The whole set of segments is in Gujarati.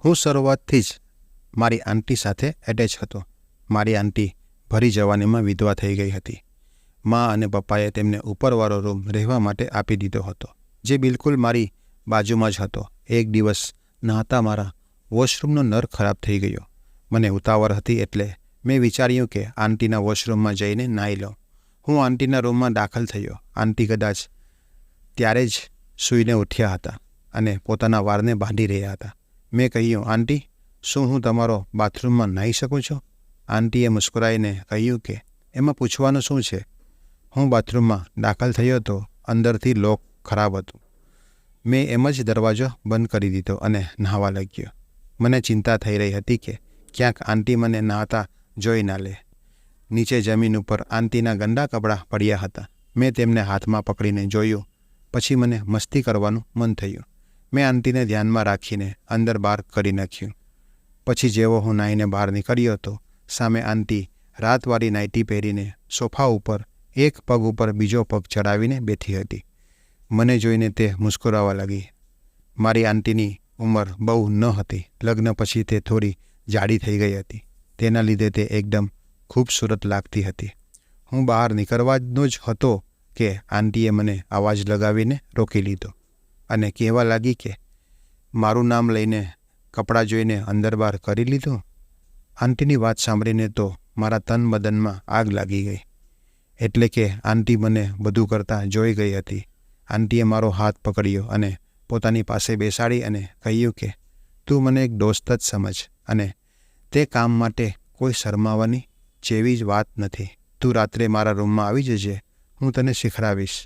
હું શરૂઆતથી જ મારી આંટી સાથે એટેચ હતો. મારી આંટી ભરી જવાનીમાં વિધવા થઈ ગઈ હતી. મા અને પપ્પાએ તેમને ઉપરવાળો રૂમ રહેવા માટે આપી દીધો હતો, જે બિલકુલ મારી બાજુમાં જ હતો. એક દિવસ નહાતા મારા વોશરૂમનો નળ ખરાબ થઈ ગયો. મને ઉતાવળ હતી એટલે મેં વિચાર્યું કે આંટીના વોશરૂમમાં જઈને નાહી લઉં. હું આંટીના રૂમમાં દાખલ થયો. આંટી કદાચ ત્યારે જ સૂઈને ઉઠ્યા હતા અને પોતાના વાળને બાંધી રહ્યા હતા. મેં કહ્યું, આંટી, શું હું તમારો બાથરૂમમાં નાહી શકું છું? આંટીએ મુસ્કરાઈને કહ્યું કે એમાં પૂછવાનું શું છે? હું બાથરૂમમાં દાખલ થયો તો અંદરથી લોક ખરાબ હતું. મેં એમ જ દરવાજો બંધ કરી દીધો અને નહાવા લાગ્યો. મને ચિંતા થઈ રહી હતી કે ક્યાંક આંટી મને નહાતા જોઈ ના લે. નીચે જમીન ઉપર આંટીના ગંદા કપડાં પડ્યા હતા. મેં તેમને હાથમાં પકડીને જોયું. પછી મને મસ્તી કરવાનું મન થયું. મેં આંટીને ધ્યાનમાં રાખીને અંદર બહાર કરી નાખ્યું. પછી જેવો હું નાહીને બહાર નીકળ્યો હતો, સામે આંટી રાતવાળી નાઇટી પહેરીને સોફા ઉપર એક પગ ઉપર બીજો પગ ચડાવીને બેઠી હતી. મને જોઈને તે મુસ્કરાવા લાગી. મારી આંટીની ઉંમર બહુ ન હતી. લગ્ન પછી તે થોડી જાડી થઈ ગઈ હતી. તેના લીધે તે એકદમ ખૂબસૂરત લાગતી હતી. હું બહાર નીકળવાનો જ હતો કે આંટીએ મને અવાજ લગાવીને રોકી લીધો અને કહેવા લાગી કે મારું નામ લઈને કપડાં જોઈને અંદર બહાર કરી લીધું. આંટીની વાત સાંભળીને તો મારા તન બદનમાં આગ લાગી ગઈ. એટલે કે આંટી મને બધું કરતાં જોઈ ગઈ હતી. આંટીએ મારો હાથ પકડ્યો અને પોતાની પાસે બેસાડી અને કહ્યું કે તું મને એક દોસ્ત જ સમજ અને તે કામ માટે કોઈ શરમાવાની જેવી જ વાત નથી. તું રાત્રે મારા રૂમમાં આવી જજે, હું તને શીખડાવીશ.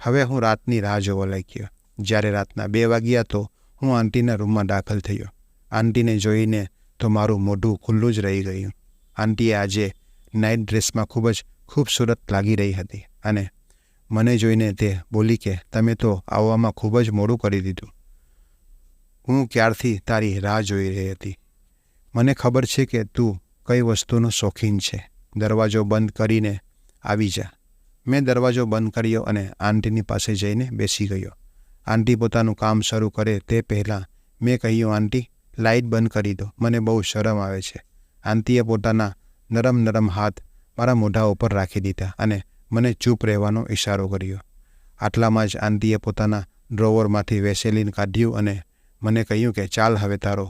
હવે હું રાતની રાહ જોવા લાગ્યો. જ્યારે રાતના 2 વાગ્યા તો હું આંટીના રૂમમાં દાખલ થયો. આંટીને જોઈને તો મારું મોઢું ખુલ્લું જ રહી ગયું. આંટીએ આજે નાઇટ ડ્રેસમાં ખૂબ જ ખૂબસૂરત લાગી રહી હતી અને મને જોઈને તે બોલી કે તમે તો આવવામાં ખૂબ જ મોડું કરી દીધું. હું ક્યારથી તારી રાહ જોઈ રહી હતી. મને ખબર છે કે તું કઈ વસ્તુનો શોખીન છે. દરવાજો બંધ કરીને આવી જા. મેં દરવાજો બંધ કર્યો અને આંટીની પાસે જઈને બેસી ગયો. આંટી પોતાનું કામ શરૂ કરે તે પહેલાં મેં કહ્યું, આંટી, લાઇટ બંધ કરી દો, મને બહુ શરમ આવે છે. આંટીએ પોતાના નરમ હાથ મારા મોઢા ઉપર રાખી દીધા અને મને ચૂપ રહેવાનો ઇશારો કર્યો. આટલામાં જ આંટીએ પોતાના ડ્રોવરમાંથી વેસેલીન કાઢ્યું અને મને કહ્યું કે ચાલ હવે તારો.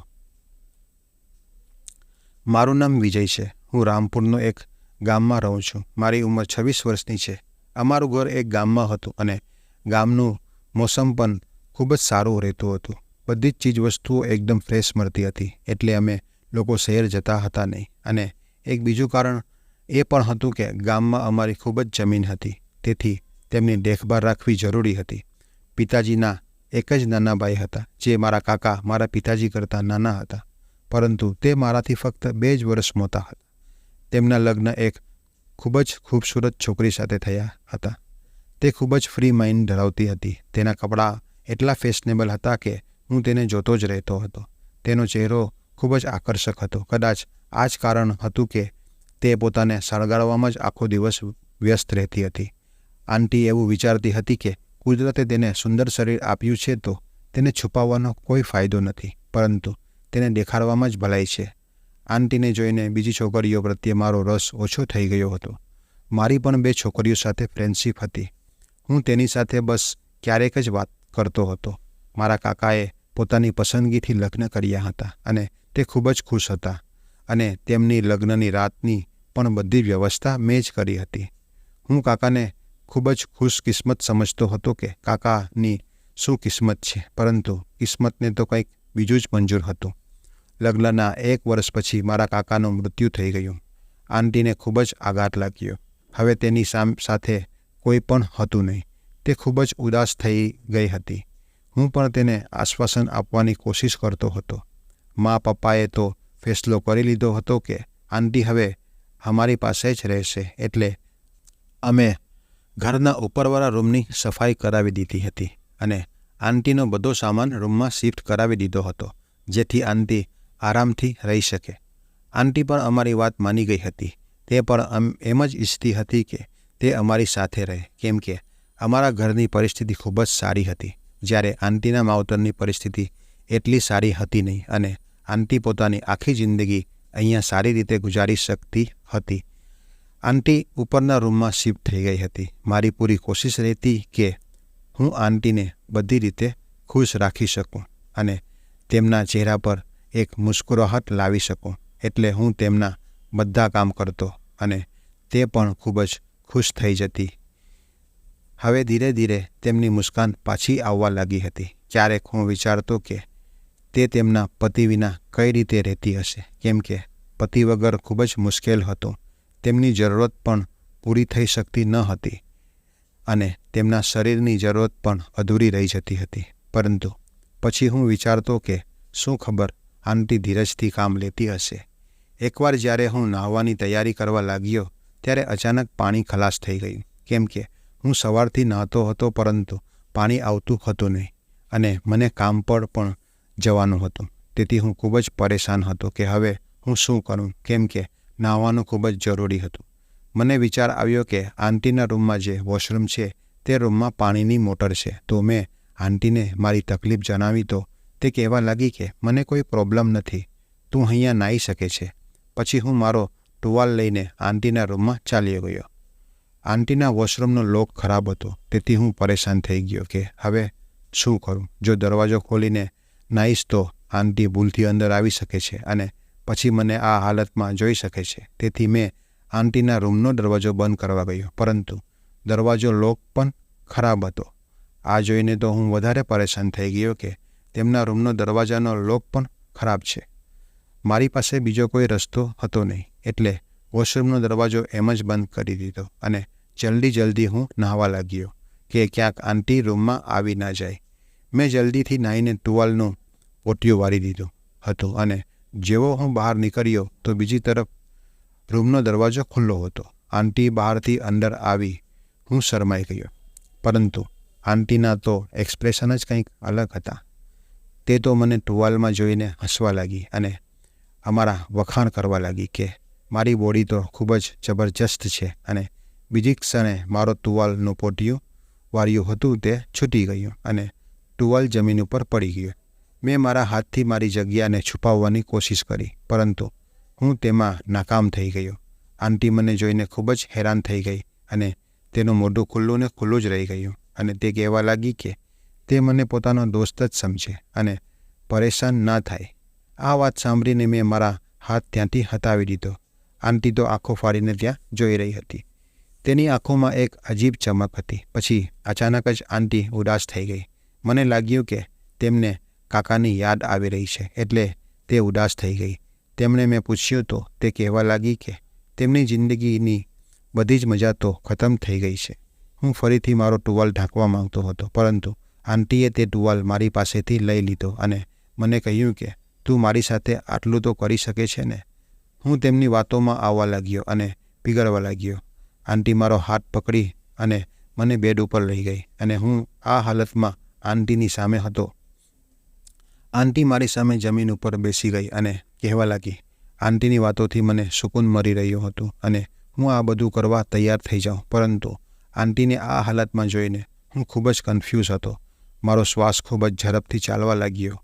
મારું નામ વિજય છે. હું રામપુરનો એક ગામમાં રહું છું. મારી ઉંમર 26 વર્ષની છે. અમારું ઘર એક ગામમાં હતું અને ગામનું મોસમ પણ ખૂબ જ સારું રહેતું હતું. બધી જ ચીજવસ્તુઓ એકદમ ફ્રેશ મળતી હતી. એટલે અમે લોકો શહેર જતા હતા નહીં. અને એક બીજું કારણ એ પણ હતું કે ગામમાં અમારી ખૂબ જ જમીન હતી. તેથી તેમની દેખભાળ રાખવી જરૂરી હતી. પિતાજીના એક જ નાના ભાઈ હતા, જે મારા કાકા મારા પિતાજી કરતાં નાના હતા, પરંતુ તે મારાથી ફક્ત 2 જ વર્ષ મોટા હતા. તેમના લગ્ન એક ખૂબ જ ખૂબસૂરત છોકરી સાથે થયા હતા. તે ખૂબ જ ફ્રી માઇન્ડ ધરાવતી હતી. તેના કપડાં એટલા ફેશનેબલ હતા કે હું તેને જોતો જ રહેતો હતો. તેનો ચહેરો ખૂબ જ આકર્ષક હતો. કદાચ આ જ કારણ હતું કે તે પોતાને શણગારવામાં જ આખો દિવસ વ્યસ્ત રહેતી હતી. આંટી એવું વિચારતી હતી કે કુદરતે તેને સુંદર શરીર આપ્યું છે તો તેને છુપાવવાનો કોઈ ફાયદો નથી, પરંતુ તેને દેખાડવામાં જ ભલાઈ છે. આંટીને જોઈને બીજી છોકરીઓ પ્રત્યે મારો રસ ઓછો થઈ ગયો હતો. મારી પણ 2 છોકરીઓ સાથે ફ્રેન્ડશિપ હતી. હું તેની સાથે બસ ક્યારેક જ વાત કરતો હતો. મારા કાકાએ પોતાની પસંદગીથી લગ્ન કર્યા હતા અને તે ખૂબ જ ખુશ હતા અને તેમની લગ્નની રાતની પણ બધી વ્યવસ્થા મેં જ કરી હતી. હું કાકાને ખૂબ જ ખુશકિસ્મત સમજતો હતો કે કાકાની શું કિસ્મત છે, પરંતુ કિસ્મતને તો કંઈક બીજું જ મંજૂર હતું. લગ્નના 1 વર્ષ પછી મારા કાકાનું મૃત્યુ થઈ ગયું. આંટીને ખૂબ જ આઘાત લાગ્યો. હવે તેની સાથે કોઈ પણ હતું નહીં. તે ખૂબ જ ઉદાસ થઈ ગઈ હતી. હું પણ તેને આશ્વાસન આપવાની કોશિશ કરતો હતો. મા પપ્પાએ તો ફેસલો કરી લીધો હતો કે આંટી હવે અમારી પાસે જ રહેશે. એટલે અમે ઘરના ઉપરવાળા રૂમની સફાઈ કરાવી દીધી હતી અને આંટીનો બધો સામાન રૂમમાં શિફ્ટ કરાવી દીધો હતો, જેથી આંટી આરામથી રહી શકે. આંટી પણ અમારી વાત માની ગઈ હતી. તે પણ એમ જ ઈચ્છતી હતી કે તે અમારી સાથે રહે, કેમ કે અમારા ઘરની પરિસ્થિતિ ખૂબ જ સારી હતી. જ્યારે આંટીના માવતરની પરિસ્થિતિ એટલી સારી હતી નહીં અને આંટી પોતાની આખી જિંદગી અહીંયા સારી રીતે ગુજારી શકતી હતી. આંટી ઉપરના રૂમમાં શિફ્ટ થઈ ગઈ હતી. મારી પૂરી કોશિશ રહેતી કે હું આંટીને બધી રીતે ખુશ રાખી શકું અને તેમના ચહેરા પર એક મુસ્કુરાહટ લાવી શકું. એટલે હું તેમના બધા કામ કરતો અને તે પણ ખૂબ જ ખુશ થઈ જતી. હવે ધીરે ધીરે તેમની મુસ્કાન પાછી આવવા લાગી હતી. ક્યારેક હું વિચારતો કે તે તેમના પતિ વિના કઈ રીતે રહેતી હશે, કેમ કે પતિ વગર ખૂબ જ મુશ્કેલ હતું. તેમની જરૂરત પણ પૂરી થઈ શકતી ન હતી અને તેમના શરીરની જરૂરત પણ અધૂરી રહી જતી હતી. પરંતુ પછી હું વિચારતો કે શું ખબર આંટી ધીરજથી કામ લેતી હશે. એકવાર જ્યારે હું નહાવાની તૈયારી કરવા લાગ્યો ત્યારે અચાનક પાણી ખલાસ થઈ ગયું. કેમ કે હું સવારથી નહાતો હતો પરંતુ પાણી આવતું હતું નહીં અને મને કામ પર પણ જવાનું હતું. તેથી હું ખૂબ જ પરેશાન હતો કે હવે હું શું કરું, કેમ કે નહાવાનું ખૂબ જ જરૂરી હતું. મને વિચાર આવ્યો કે આંટીના રૂમમાં જે વોશરૂમ છે તે રૂમમાં પાણીની મોટર છે. તો મેં આંટીને મારી તકલીફ જણાવી તો તે કહેવા લાગી કે મને કોઈ પ્રોબ્લેમ નથી, તું અહીંયા નાહી શકે છે. પછી હું મારો ટુવાલ લઈને આંટીના રૂમમાં ચાલ્યો ગયો. આંટીના વોશરૂમનો લોક ખરાબ હતો. તેથી હું પરેશાન થઈ ગયો કે હવે શું કરું. જો દરવાજો ખોલીને નાહીશ તો આંટી ભૂલથી અંદર આવી શકે છે અને પછી મને આ હાલતમાં જોઈ શકે છે. તેથી મેં આંટીના રૂમનો દરવાજો બંધ કરવા ગયો, પરંતુ દરવાજો લોક પણ ખરાબ હતો. આ જોઈને તો હું વધારે પરેશાન થઈ ગયો કે તેમના રૂમનો દરવાજાનો લોક પણ ખરાબ છે. મારી પાસે બીજો કોઈ રસ્તો હતો નહીં, એટલે વોશરૂમનો દરવાજો એમ જ બંધ કરી દીધો અને જલ્દી હું નહાવા લાગ્યો કે ક્યાંક આંટી રૂમમાં આવી ના જાય. મેં જલ્દીથી નાહીને ટુવાલનું પોટિયું વાળી દીધું હતું અને જેવો હું બહાર નીકળ્યો તો બીજી તરફ રૂમનો દરવાજો ખુલ્લો હતો. આંટી બહારથી અંદર આવી. હું શરમાઈ ગયો, પરંતુ આંટીના તો એક્સપ્રેશન જ કંઈક અલગ હતા. તે તો મને ટુવાલમાં જોઈને હસવા લાગી અને અમારા વખાણ કરવા લાગી કે મારી બોડી તો ખૂબ જ જબરજસ્ત છે. અને બીજી ક્ષણે મારો ટુવાલનું પોટિયું વાળ્યું હતું તે છૂટી ગયું અને ટુવાલ જમીન ઉપર પડી ગયું. મેં મારા હાથથી મારી જગ્યાને છુપાવવાની કોશિશ કરી, પરંતુ હું તેમાં નાકામ થઈ ગયો. આંટી મને જોઈને ખૂબ જ હેરાન થઈ ગઈ અને તેનું મોઢું ખુલ્લું ને ખુલ્લું જ રહી ગયું અને તે કહેવા લાગી કે તે મને પોતાનો દોસ્ત જ સમજે અને પરેશાન ના થાય. આ વાત સાંભળીને મેં મારા હાથ ત્યાંથી હટાવી દીધો. આંટી તો આંખો ફાડીને ત્યાં જોઈ રહી હતી. તેની આંખોમાં એક અજીબ ચમક હતી. પછી અચાનક જ આંટી ઉદાસ થઈ ગઈ. મને લાગ્યું કે તેમને કાકાની યાદ આવી રહી છે, એટલે તે ઉદાસ થઈ ગઈ. તેમણે મેં પૂછ્યું તો તે કહેવા લાગી કે તેમની જિંદગીની બધી જ મજા તો ખતમ થઈ ગઈ છે. હું ફરીથી મારો ટુવાલ ઢાંકવા માંગતો હતો, પરંતુ આંટીએ તે ટુવાલ મારી પાસેથી લઈ લીધો અને મને કહ્યું કે તું મારી સાથે આટલું તો કરી શકે છે ને. હું તેમની વાતોમાં આવવા લાગ્યો અને પીગળવા લાગ્યો. આંટી મારો હાથ પકડી અને મને બેડ ઉપર લઈ ગઈ અને હું આ હાલતમાં આંટીની સામે હતો. આંટી મારી સામે જમીન ઉપર બેસી ગઈ અને કહેવા લાગી. આંટીની વાતોથી મને સુકૂન મળી રહ્યું હતું અને હું આ બધું કરવા તૈયાર થઈ જાઉં, પરંતુ આંટીને આ હાલતમાં જોઈને હું ખૂબ જ કન્ફ્યુઝ હતો. મારો શ્વાસ ખૂબ જ ઝડપથી ચાલવા લાગ્યો.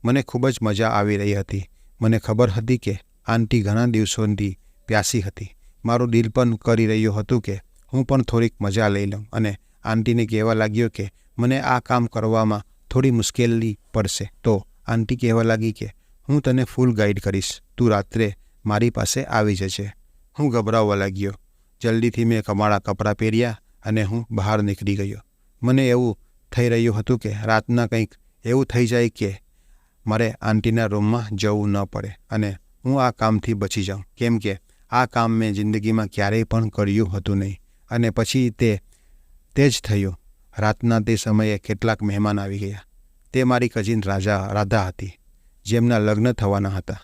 મને ખૂબ જ મજા આવી રહી હતી. મને ખબર હતી કે આંટી ઘણા દિવસોથી પ્યાસી હતી. મારું દિલ પણ કરી રહ્યું હતું કે હું પણ થોડીક મજા લઈ લઉં અને આંટીને કહેવા લાગ્યો કે મને આ કામ કરવામાં થોડી મુશ્કેલી પડશે. તો આંટી કહેવા લાગી કે હું તને ફૂલ ગાઈડ કરીશ, તું રાત્રે મારી પાસે આવી જશે. હું ગભરાવવા લાગ્યો. જલ્દીથી મેં કમાળા કપડાં પહેર્યા અને હું બહાર નીકળી ગયો. મને એવું થઈ રહ્યું હતું કે રાતના કંઈક એવું થઈ જાય કે મારે આંટીના રૂમમાં જવું ન પડે અને હું આ કામથી બચી જાઉં, કેમ કે આ કામ મેં જિંદગીમાં ક્યારેય પણ કર્યું હતું નહીં. અને પછી તે જ થયું. રાતના તે સમયે કેટલાક મહેમાન આવી ગયા. તે મારી કઝિન રાધા હતી, જેમના લગ્ન થવાના હતા.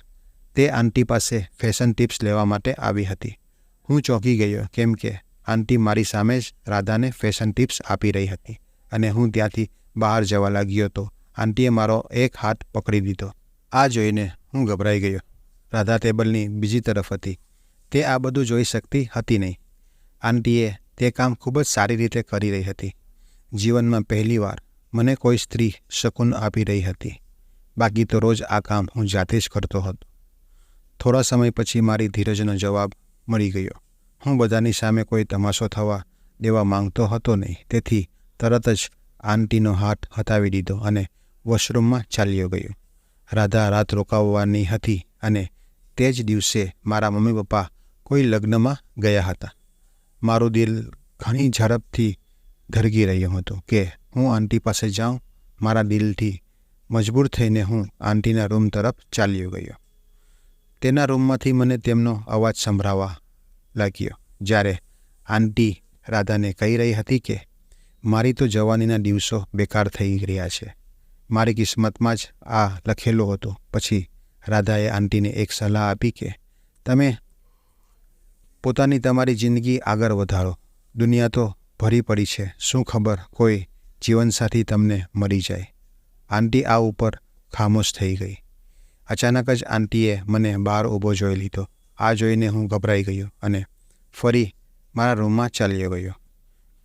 તે આંટી પાસે ફેશન ટિપ્સ લેવા માટે આવી હતી. હું ચોંકી ગયો, કેમ કે આંટી મારી સામે જ રાધાને ફેશન ટિપ્સ આપી રહી હતી અને હું ત્યાંથી બહાર જવા લાગ્યો તો આંટીએ મારો એક હાથ પકડી દીધો. આ જોઈને હું ગભરાઈ ગયો. રાધા ટેબલની બીજી તરફ હતી. તે આ બધું જોઈ શકતી હતી નહીં. આંટીએ તે કામ ખૂબ જ સારી રીતે કરી રહી હતી. જીવનમાં પહેલીવાર મને કોઈ સ્ત્રી શકૂન આપી રહી હતી. બાકી તો રોજ આ કામ હું જાતે જ કરતો હતો. થોડા સમય પછી મારી ધીરજનો જવાબ મળી ગયો. હું બધાની સામે કોઈ તમાશો થવા દેવા માંગતો હતો નહીં, તેથી તરત જ આંટીનો હાથ હટાવી દીધો અને વોશરૂમમાં ચાલ્યો ગયો. રાધા રાત રોકાવવાની હતી અને તે જ દિવસે મારા મમ્મી પપ્પા કોઈ લગ્નમાં ગયા હતા. મારું દિલ ઘણી ઝડપથી ધડકી રહ્યું હતું કે હું આંટી પાસે જાઉં. મારા દિલથી મજબૂર થઈને હું આંટીના રૂમ તરફ ચાલ્યો ગયો. તેના રૂમમાંથી મને તેમનો અવાજ સંભળાવા લાગ્યો જ્યારે આંટી રાધાને કહી રહી હતી કે મારી તો જવાનીના દિવસો બેકાર થઈ રહ્યા છે. મારી કિસ્મતમાં જ આ લખેલું હતું. પછી રાધાએ આંટીને એક સલાહ આપી કે તમે પોતાની તમારી જિંદગી આગળ વધારો. દુનિયા તો ભરી પડી છે, શું ખબર કોઈ જીવનસાથી તમને મળી જાય. આંટી આ ઉપર ખામોશ થઈ ગઈ. અચાનક જ આંટીએ મને બહાર ઊભો જોઈ લીધો. આ જોઈને હું ગભરાઈ ગયો અને ફરી મારા રૂમમાં ચાલ્યો ગયો.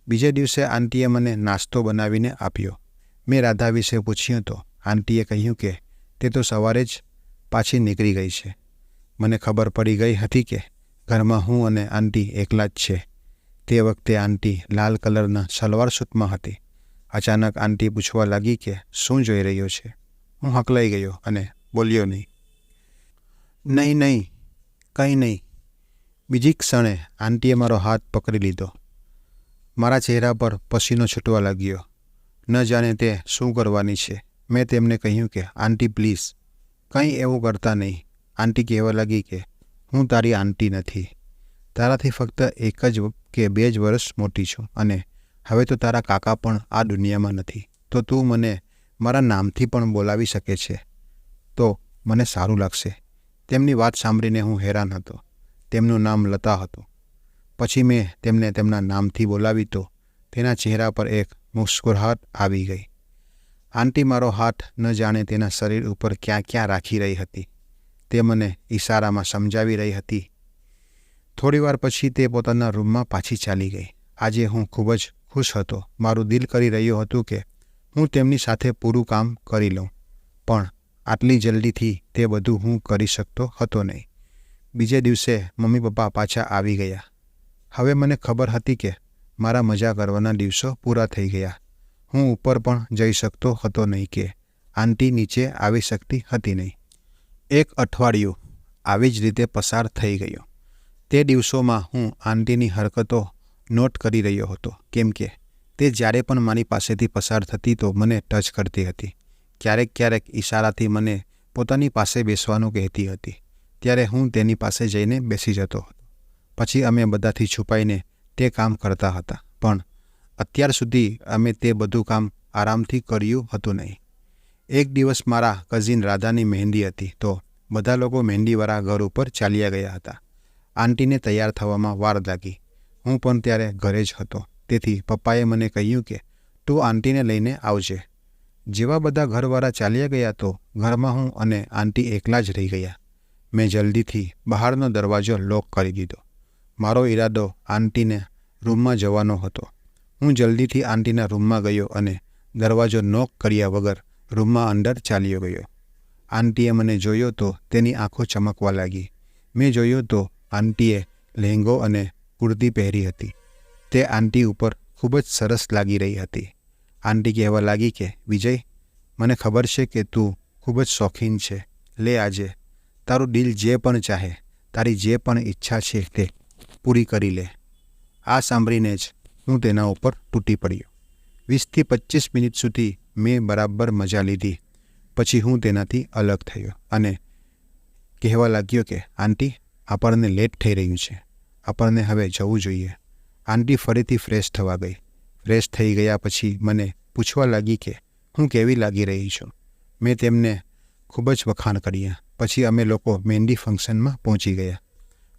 બીજે દિવસે આંટીએ મને નાસ્તો બનાવીને આપ્યો. મેં રાધા વિશે પૂછ્યું તો આંટીએ કહ્યું કે તે તો સવારે જ પાછી નીકળી ગઈ છે. મને ખબર પડી ગઈ હતી કે ઘરમાં હું અને આંટી એકલા જ છે. તે વખતે આંટી લાલ કલરના સલવાર સૂટમાં હતી. અચાનક આંટી પૂછવા લાગી કે શું જોઈ રહ્યો છે. હું હકલાઈ ગયો અને બોલ્યો નહીં, કંઈ નહીં. બીજી ક્ષણે આંટીએ મારો હાથ પકડી લીધો. મારા ચહેરા પર પસીનો છૂટવા લાગ્યો. ન જાણે તે શું કરવાની છે. મેં તેમને કહ્યું કે આંટી પ્લીઝ કંઈ એવું કરતા નહીં. આંટી કહેવા લાગી કે હું તારી આંટી નથી. તારાથી ફક્ત 1 કે 2 જ વર્ષ મોટી છું અને હવે તો તારા કાકા પણ આ દુનિયામાં નથી. તો તું મને મારા નામથી પણ બોલાવી શકે છે તો મને સારું લાગશે. તેમની વાત સાંભળીને હું હેરાન હતો. તેમનું નામ લતા હતું. પછી મેં તેમને તેમના નામથી બોલાવી તો તેના ચહેરા પર એક મુસ્કુરાહટ આવી ગઈ. આંટી મારો હાથ ન જાણે તેના શરીર ઉપર ક્યાં ક્યાં રાખી રહી હતી. તે મને ઈશારામાં સમજાવી રહી હતી. થોડીવાર પછી તે પોતાના રૂમમાં પાછી ચાલી ગઈ. આજે હું ખૂબ જ ખુશ હતો. મારું દિલ કરી રહ્યું હતું કે હું તેમની સાથે પૂરું કામ કરી લઉં, પણ આટલી જલ્દીથી તે બધું હું કરી શકતો હતો નહીં. બીજે દિવસે મમ્મી પપ્પા પાછા આવી ગયા. હવે મને ખબર હતી કે મારા મજા કરવાના દિવસો પૂરા થઈ ગયા. હું ઉપર પણ જઈ શકતો હતો નહીં કે આંટી નીચે આવી શકતી હતી નહીં. 1 અઠવાડિયું આવી જ રીતે પસાર થઈ ગયું. તે દિવસોમાં હું આંટીની હરકતો નોટ કરી રહ્યો હતો, કેમ કે તે જ્યારે પણ મારી પાસેથી પસાર થતી તો મને ટચ કરતી હતી. ક્યારેક ઈશારાથી મને પોતાની પાસે બેસવાનું કહેતી હતી. ત્યારે હું તેની પાસે જઈને બેસી જતો હતો. પછી અમે બધાથી છુપાઈને તે કામ કરતા હતા, પણ અત્યાર સુધી અમે તે બધું કામ આરામથી કર્યું હતું નહીં. એક દિવસ મારા કઝિન રાધાની મહેંદી હતી તો બધા લોકો મહેંદીવાળા ઘર ઉપર ચાલ્યા ગયા હતા. આંટીને તૈયાર થવામાં વાર લાગી. હું પણ ત્યારે ઘરે જ હતો. તેથી પપ્પાએ મને કહ્યું કે તું આંટીને લઈને આવજે. જેવા બધા ઘરવાળા ચાલ્યા ગયા તો ઘરમાં હું અને આંટી એકલા જ રહી ગયા. મેં જલ્દીથી બહારનો દરવાજો લોક કરી દીધો. મારો ઈરાદો આંટીને રૂમમાં જવાનો હતો. હું જલ્દીથી આંટીના રૂમમાં ગયો અને દરવાજો નોક કર્યા વગર રૂમમાં અંદર ચાલ્યો ગયો. આંટીએ મને જોયો તો તેની આંખો ચમકવા લાગી. મેં જોયું તો આંટીએ લહેંગો અને કુર્તી પહેરી હતી. તે આંટી ઉપર ખૂબ જ સરસ લાગી રહી હતી. આંટી કહેવા લાગી કે વિજય, મને ખબર છે કે તું ખૂબ જ શોખીન છે. લે આજે તારું દિલ જે પણ ચાહે, તારી જે પણ ઈચ્છા છે તે પૂરી કરી લે. આ સાંભળીને જ હું તેના ઉપર તૂટી પડ્યો. 20 થી 25 મિનિટ સુધી મેં બરાબર મજા લીધી. પછી હું તેનાથી અલગ થયો અને કહેવા લાગ્યો કે આંટી, આપણને લેટ થઈ રહ્યું છે. આપણને હવે જવું જોઈએ. આંટી ફરીથી ફ્રેશ થવા ગઈ. ફ્રેશ થઈ ગયા પછી મને પૂછવા લાગી કે હું કેવી લાગી રહી છું. મેં તેમને ખૂબ જ વખાણ કર્યા. પછી અમે લોકો મહેંદી ફંક્શનમાં પહોંચી ગયા.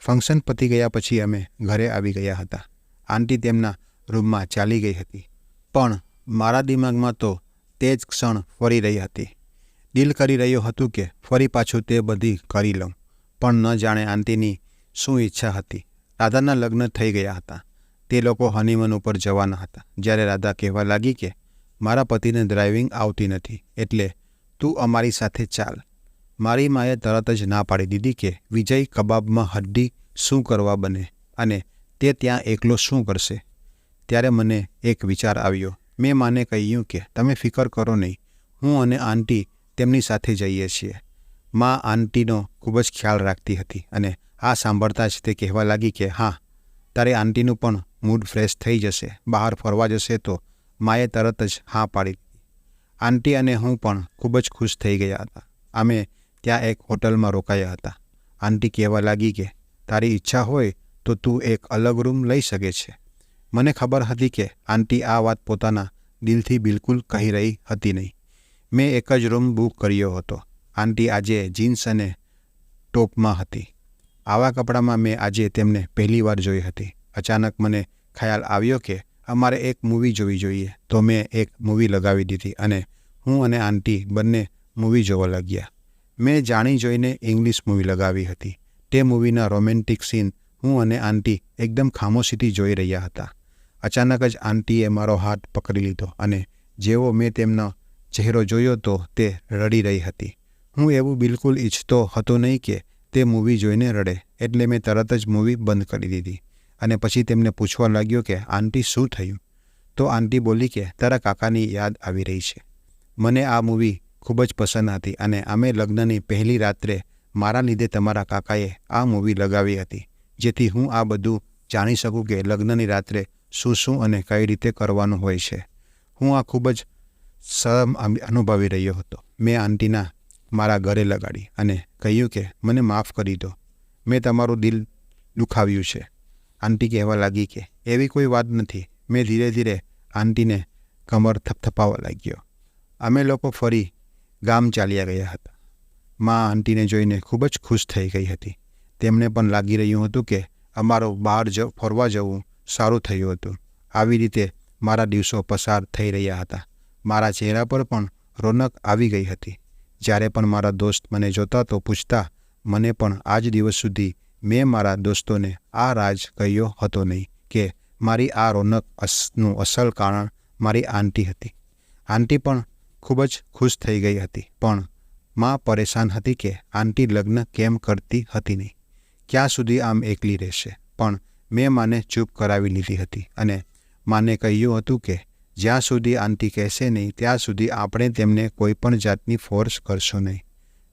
ફંક્શન પતી ગયા પછી અમે ઘરે આવી ગયા હતા. આંટી તેમના રૂમમાં ચાલી ગઈ હતી, પણ મારા દિમાગમાં તો તે જ ક્ષણ ફરી રહી હતી. દિલ કરી રહ્યું હતું કે ફરી પાછું તે બધી કરી લઉં, પણ ન જાણે આંટીની શું ઈચ્છા હતી. રાધાના લગ્ન થઈ ગયા હતા. તે લોકો હનીમૂન ઉપર જવાના હતા. જ્યારે રાધા કહેવા લાગી કે મારા પતિને ડ્રાઇવિંગ આવતી નથી, એટલે તું અમારી સાથે ચાલ. મારી માએ તરત જ ના પાડી દીધી કે વિજય કબાબમાં હડ્ડી શું કરવા બને અને તે ત્યાં એકલો શું કરશે. ત્યારે મને એક વિચાર આવ્યો. મેં માને કહ્યું કે તમે ફિકર કરો નહીં, હું અને આંટી તેમની સાથે જઈએ છીએ. મા આંટીનો ખૂબ જ ખ્યાલ રાખતી હતી અને આ સાંભળતા જ તે કહેવા લાગી કે હા, તારે આંટીનું પણ મૂડ ફ્રેશ થઈ જશે, બહાર ફરવા જશે. તો માએ તરત જ હા પાડી દીધી. આંટી અને હું પણ ખૂબ જ ખુશ થઈ ગયા હતા. અમે ત્યાં એક હોટલમાં રોકાયા હતા. આંટી કહેવા લાગી કે તારી ઈચ્છા હોય તો તું એક અલગ રૂમ લઈ શકે છે. મને ખબર હતી કે આંટી આ વાત પોતાના દિલથી બિલકુલ કહી રહી હતી નહીં. મેં એક જ રૂમ બુક કર્યો હતો. આંટી આજે જીન્સ અને ટોપમાં હતી. આવા કપડામાં મેં આજે તેમને પહેલી વાર જોઈ હતી. અચાનક મને ખ્યાલ આવ્યો કે અમારે એક મૂવી જોવી જોઈએ. તો મેં એક મૂવી લગાવી દીધી અને હું અને આંટી બંને મૂવી જોવા લાગ્યા. મેં જાણી જોઈને ઇંગ્લિશ મૂવી લગાવી હતી. તે મૂવીના રોમેન્ટિક સીન હું અને આંટી એકદમ ખામોશીથી જોઈ રહ્યા હતા. અચાનક જ આંટીએ મારો હાથ પકડી લીધો અને જેવો મેં તેમનો ચહેરો જોયો તો તે રડી રહી હતી. હું એવું બિલકુલ ઈચ્છતો હતો નહીં કે તે મૂવી જોઈને રડે, એટલે મેં તરત જ મૂવી બંધ કરી દીધી અને પછી તેમને પૂછવા લાગ્યો કે આંટી શું થયું. તો આંટી બોલી કે તારા કાકાની યાદ આવી રહી છે. મને આ મૂવી ખૂબ જ પસંદ હતી અને અમે લગ્નની પહેલી રાત્રે મારા લીધે તમારા કાકાએ આ મૂવી લગાવી હતી, જેથી હું આ બધું જાણી શકું કે લગ્નની રાત્રે શું શું અને કઈ રીતે કરવાનું હોય છે. હું આ ખૂબ જ શરમ અનુભવી રહ્યો હતો. મેં આંટીના મારા ઘરે લગાડી અને કહ્યું કે મને માફ કરી દો, મેં તમારું દિલ દુખાવ્યું છે. આંટી કહેવા લાગી કે એવી કોઈ વાત નથી. મેં ધીરે ધીરે આંટીને કમર થપથપાવવા લાગ્યો. અમે લોકો ફરી ગામ ચાલ્યા ગયા હતા. મા આંટીને જોઈને ખૂબ જ ખુશ થઈ ગઈ હતી. તેમને પણ લાગી રહ્યું હતું કે અમારું બહાર ફરવા જવું સારું થયું હતું. આવી રીતે મારા દિવસો પસાર થઈ રહ્યા હતા. મારા ચહેરા પર પણ રોનક આવી ગઈ હતી. જ્યારે પણ મારા દોસ્ત મને જોતા તો પૂછતા. મને પણ આજ દિવસ સુધી મેં મારા દોસ્તોને આ રાજ કહ્યો હતો નહીં કે મારી આ રોનકનું અસલ કારણ મારી આંટી હતી. આંટી પણ ખૂબ જ ખુશ થઈ ગઈ હતી, પણ મા પરેશાન હતી કે આંટી લગ્ન કેમ કરતી હતી નહીં, ક્યાં સુધી આમ એકલી રહેશે. પણ મેં માને ચૂપ કરાવી લીધી હતી અને માને કહ્યું હતું કે જ્યાં સુધી આંટી કહેશે નહીં ત્યાં સુધી આપણે તેમને કોઈ પણ જાતની ફોર્સ કરશો નહીં.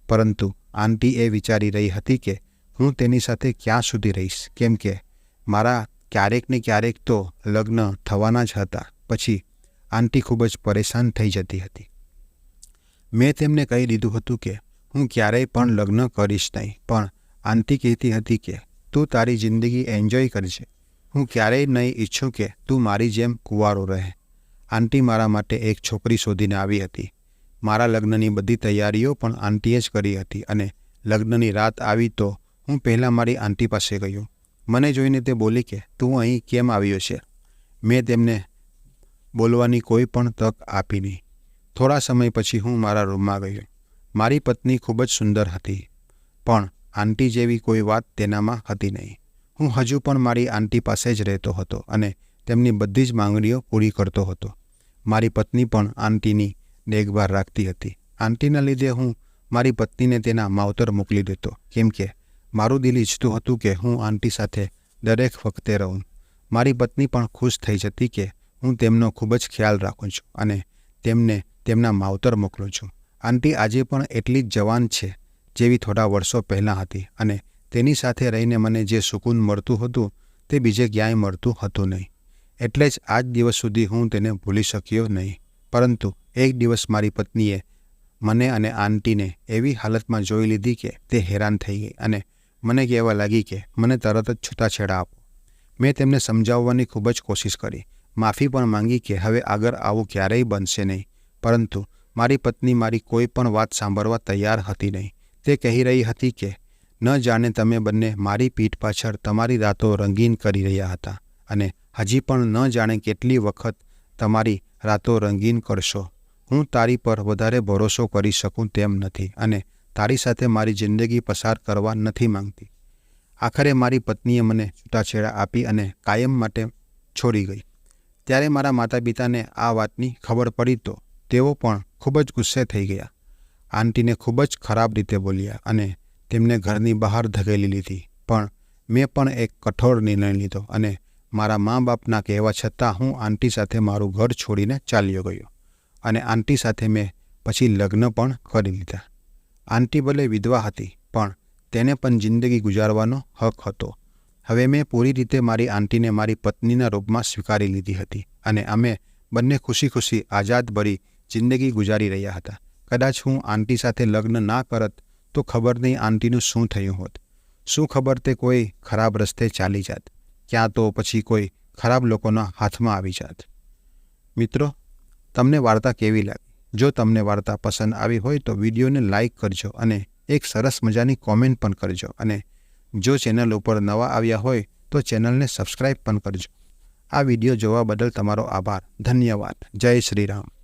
પરંતુ આંટી એ વિચારી રહી હતી કે હું તેની સાથે ક્યાં સુધી રહીશ, કેમ કે મારા ક્યારેક ને ક્યારેક તો લગ્ન થવાના જ હતા. પછી આંટી ખૂબ જ પરેશાન થઈ જતી હતી. મેં તેમને કહી દીધું હતું કે હું ક્યારેય પણ લગ્ન કરીશ નહીં, પણ આંટી કહેતી હતી કે તું તારી જિંદગી એન્જોય કરજે, હું ક્યારેય નહીં ઈચ્છું કે તું મારી જેમ કુંવારો રહે. આંટી મારા માટે એક છોકરી શોધીને આવી હતી. મારા લગ્નની બધી તૈયારીઓ પણ આંટીએ જ કરી હતી અને લગ્નની રાત આવી તો હું પહેલાં મારી આંટી પાસે ગયો. મને જોઈને તે બોલી કે તું અહીં કેમ આવ્યો છે. મેં તેમને બોલવાની કોઈ પણ તક આપી નહીં. થોડા સમય પછી હું મારા રૂમમાં ગયો. મારી પત્ની ખૂબ જ સુંદર હતી, પણ આંટી જેવી કોઈ વાત તેનામાં હતી નહીં. હું હજુ પણ મારી આંટી પાસે જ રહેતો હતો અને તેમની બધી જ માંગણીઓ પૂરી કરતો હતો. મારી પત્ની પણ આંટીની દેખભાળ રાખતી હતી. આંટીના લીધે હું મારી પત્નીને તેના માવતર મોકલી દેતો, કેમ કે મારું દિલ ઈચ્છતું હતું કે હું આંટી સાથે દરેક વખતે રહું. મારી પત્ની પણ ખુશ થઈ જતી કે હું તેમનો ખૂબ જ ખ્યાલ રાખું છું અને તેમને તેમના માવતર મોકલું છું. આંટી આજે પણ એટલી જ જવાન છે જેવી થોડા વર્ષો પહેલાં હતી અને તેની સાથે રહીને મને જે સુકૂન મળતું હતું તે બીજે ક્યાંય મળતું હતું નહીં. એટલે જ આજ દિવસ સુધી હું તેને ભૂલી શક્યો નહીં. પરંતુ એક દિવસ મારી પત્નીએ મને અને આંટીને એવી હાલતમાં જોઈ લીધી કે તે હેરાન થઈ ગઈ અને મને કહેવા લાગી કે મને તરત જ છૂટાછેડા આપો. મેં તેમને સમજાવવાની ખૂબ જ કોશિશ કરી, માફી પણ માંગી કે હવે આગળ આવું ક્યારેય બનશે નહીં. પરંતુ મારી પત્ની મારી કોઈ પણ વાત સાંભળવા તૈયાર હતી નહીં. તે કહી રહી હતી કે ન જાણે તમે બંને મારી પીઠ પાછળ તમારી રાતો રંગીન કરી રહ્યા હતા અને હજી પણ ન જાણે કેટલી વખત તમારી રાતો રંગીન કરશો. હું તારી પર વધારે ભરોસો કરી શકું તેમ નથી અને તારી સાથે મારી જિંદગી પસાર કરવા નથી માંગતી. આખરે મારી પત્નીએ મને છૂટાછેડા આપી અને કાયમ માટે છોડી ગઈ. ત્યારે મારા માતા પિતાને આ વાતની ખબર પડી તો તેઓ પણ ખૂબ જ ગુસ્સે થઈ ગયા. આંટીને ખૂબ જ ખરાબ રીતે બોલ્યા અને તેમને ઘરની બહાર ધકેલી લીધી. પણ મેં પણ એક કઠોર નિર્ણય લીધો અને મારા મા-બાપના કહેવા છતાં હું આંટી સાથે મારું ઘર છોડીને ચાલ્યો ગયો અને આંટી સાથે મેં પછી લગ્ન પણ કરી લીધા. આંટી ભલે વિધવા હતી પણ તેને પણ જિંદગી ગુજારવાનો હક હતો. હવે મેં પૂરી રીતે મારી આંટીને મારી પત્નીના રૂપમાં સ્વીકારી લીધી હતી અને અમે બંને ખુશી ખુશી આઝાદભરી જિંદગી ગુજારી રહ્યા હતા. કદાચ હું આંટી સાથે લગ્ન ના કરત તો ખબર નહીં આંટીનું શું થયું હોત. શું ખબર તે કોઈ ખરાબ રસ્તે ચાલી જાત, ક્યાં તો પછી કોઈ ખરાબ લોકોના હાથમાં આવી જાત. મિત્રો, તમને વાર્તા કેવી લાગી? જો તમને વાર્તા પસંદ આવી હોય તો વિડીયોને લાઇક કરજો અને એક સરસ મજાની કોમેન્ટ પણ કરજો. અને જો ચેનલ ઉપર નવા આવ્યા હોય તો ચેનલને સબસ્ક્રાઈબ પણ કરજો. આ વિડીયો જોવા બદલ તમારો આભાર. ધન્યવાદ. જય શ્રી રામ.